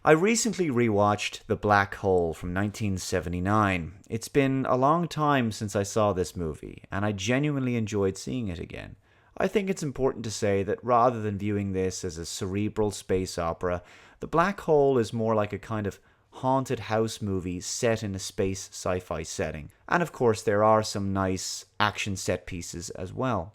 I recently rewatched The Black Hole from 1979. It's been a long time since I saw this movie, and I genuinely enjoyed seeing it again. I think it's important to say that rather than viewing this as a cerebral space opera, The Black Hole is more like a kind of haunted house movie set in a space sci-fi setting. And of course, there are some nice action set pieces as well.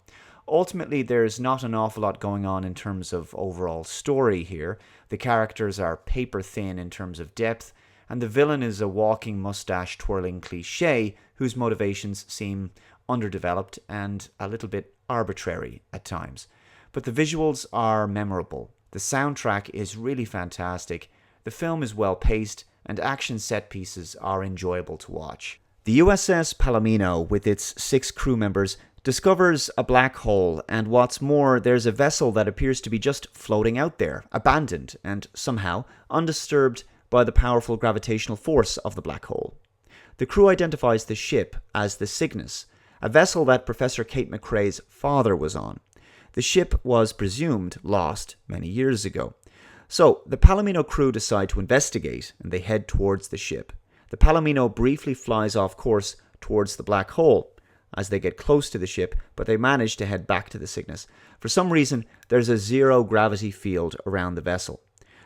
Ultimately, there's not an awful lot going on in terms of overall story here. The characters are paper thin in terms of depth, and the villain is a walking mustache twirling cliche whose motivations seem underdeveloped and a little bit arbitrary at times. But the visuals are memorable. The soundtrack is really fantastic. The film is well paced, and action set pieces are enjoyable to watch. The USS Palomino, with its 6 crew members, discovers a black hole, and what's more, there's a vessel that appears to be just floating out there, abandoned, and somehow undisturbed by the powerful gravitational force of the black hole. The crew identifies the ship as the Cygnus, a vessel that Professor Kate McRae's father was on. The ship was presumed lost many years ago. So, the Palomino crew decide to investigate, and they head towards the ship. The Palomino briefly flies off course towards the black hole as they get close to the ship, but they manage to head back to the Cygnus. For some reason, there's a zero-gravity field around the vessel.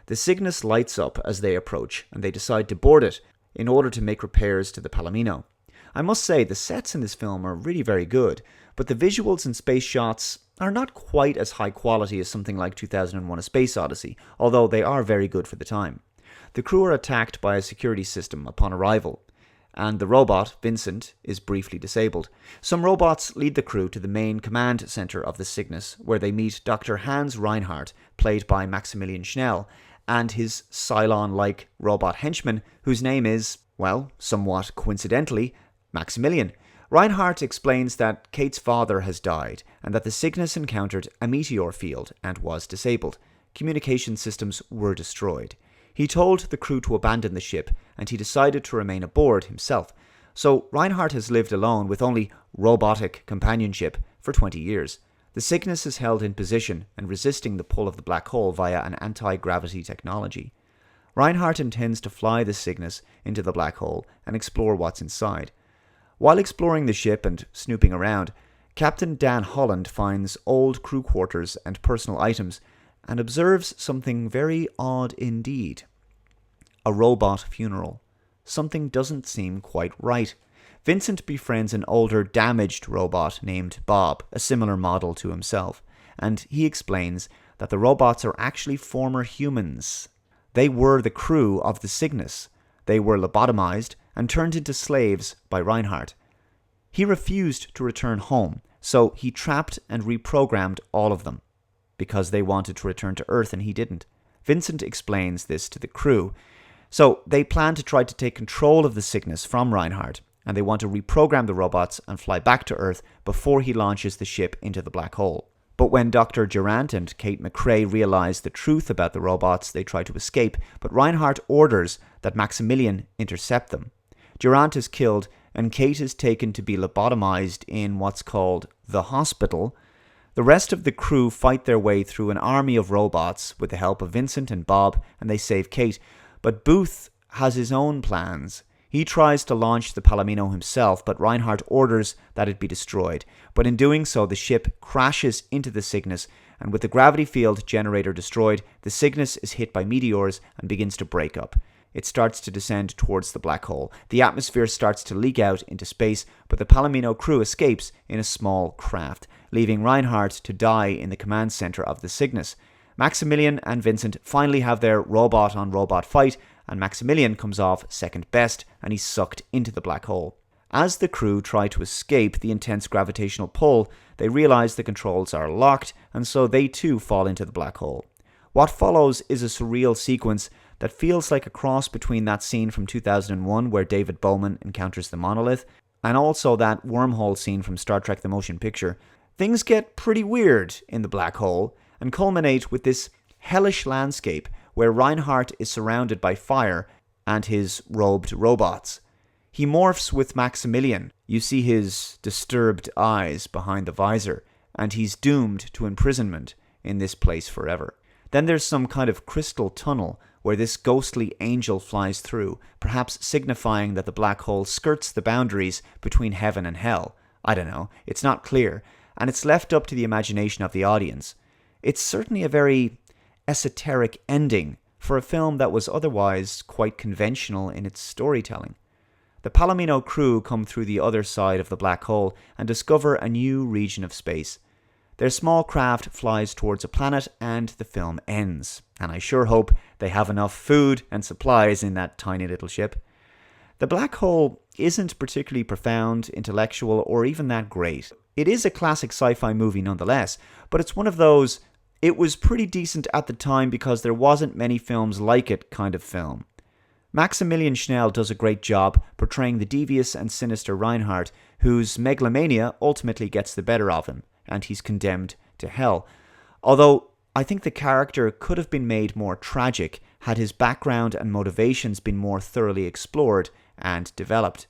The Cygnus lights up as they approach, and they decide to board it in order to make repairs to the Palomino. I must say, the sets in this film are really very good, but the visuals and space shots are not quite as high quality as something like 2001: A Space Odyssey, although they are very good for the time. The crew are attacked by a security system upon arrival, and the robot, Vincent, is briefly disabled. Some robots lead the crew to the main command center of the Cygnus, where they meet Dr. Hans Reinhardt, played by Maximilian Schnell, and his Cylon-like robot henchman, whose name is, well, somewhat coincidentally, Maximilian. Reinhardt explains that Kate's father has died, and that the Cygnus encountered a meteor field and was disabled. Communication systems were destroyed. He told the crew to abandon the ship, and he decided to remain aboard himself. So Reinhardt has lived alone with only robotic companionship for 20 years. The Cygnus is held in position and resisting the pull of the black hole via an anti-gravity technology. Reinhardt intends to fly the Cygnus into the black hole and explore what's inside. While exploring the ship and snooping around, Captain Dan Holland finds old crew quarters and personal items and observes something very odd indeed. A robot funeral. Something doesn't seem quite right. Vincent befriends an older, damaged robot named Bob, a similar model to himself, and he explains that the robots are actually former humans. They were the crew of the Cygnus. They were lobotomized and turned into slaves by Reinhardt. He refused to return home, so he trapped and reprogrammed all of them, because they wanted to return to Earth and he didn't. Vincent explains this to the crew. So they plan to try to take control of the Cygnus from Reinhardt, and they want to reprogram the robots and fly back to Earth before he launches the ship into the black hole. But when Dr. Durant and Kate McRae realize the truth about the robots, they try to escape, but Reinhardt orders that Maximilian intercept them. Durant is killed, and Kate is taken to be lobotomized in what's called the hospital. The rest of the crew fight their way through an army of robots with the help of Vincent and Bob, and they save Kate. But Booth has his own plans. He tries to launch the Palomino himself, but Reinhardt orders that it be destroyed. But in doing so, the ship crashes into the Cygnus, and with the gravity field generator destroyed, the Cygnus is hit by meteors and begins to break up. It starts to descend towards the black hole. The atmosphere starts to leak out into space, but the Palomino crew escapes in a small craft, leaving Reinhardt to die in the command center of the Cygnus. Maximilian and Vincent finally have their robot-on-robot fight, and Maximilian comes off second best, and he's sucked into the black hole. As the crew try to escape the intense gravitational pull, they realize the controls are locked, and so they too fall into the black hole. What follows is a surreal sequence that feels like a cross between that scene from 2001 where David Bowman encounters the monolith, and also that wormhole scene from Star Trek: The Motion Picture. Things get pretty weird in the black hole, and culminate with this hellish landscape where Reinhardt is surrounded by fire and his robed robots. He morphs with Maximilian. You see his disturbed eyes behind the visor, and he's doomed to imprisonment in this place forever. Then there's some kind of crystal tunnel where this ghostly angel flies through, perhaps signifying that the black hole skirts the boundaries between heaven and hell. I don't know, it's not clear, and it's left up to the imagination of the audience. It's certainly a very esoteric ending for a film that was otherwise quite conventional in its storytelling. The Palomino crew come through the other side of the black hole and discover a new region of space. Their small craft flies towards a planet and the film ends, and I sure hope they have enough food and supplies in that tiny little ship. The black hole isn't particularly profound, intellectual, or even that great. It is a classic sci-fi movie nonetheless, but it's one of those, it was pretty decent at the time because there wasn't many films like it kind of film. Maximilian Schnell does a great job portraying the devious and sinister Reinhardt, whose megalomania ultimately gets the better of him, and he's condemned to hell. Although I think the character could have been made more tragic had his background and motivations been more thoroughly explored and developed.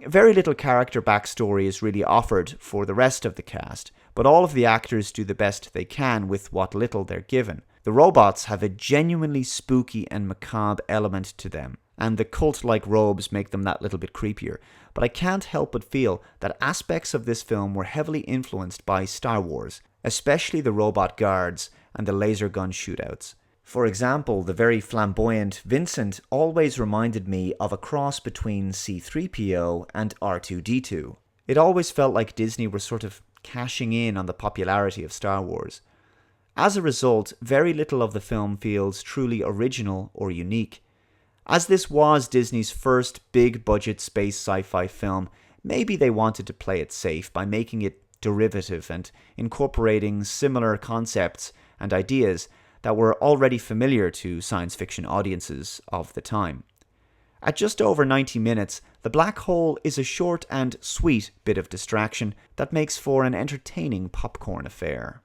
Very little character backstory is really offered for the rest of the cast, but all of the actors do the best they can with what little they're given. The robots have a genuinely spooky and macabre element to them, and the cult-like robes make them that little bit creepier. But I can't help but feel that aspects of this film were heavily influenced by Star Wars, especially the robot guards and the laser gun shootouts. For example, the very flamboyant Vincent always reminded me of a cross between C-3PO and R2-D2. It always felt like Disney were sort of cashing in on the popularity of Star Wars. As a result, very little of the film feels truly original or unique. As this was Disney's first big-budget space sci-fi film, maybe they wanted to play it safe by making it derivative and incorporating similar concepts and ideas that were already familiar to science fiction audiences of the time. At just over 90 minutes, The Black Hole is a short and sweet bit of distraction that makes for an entertaining popcorn affair.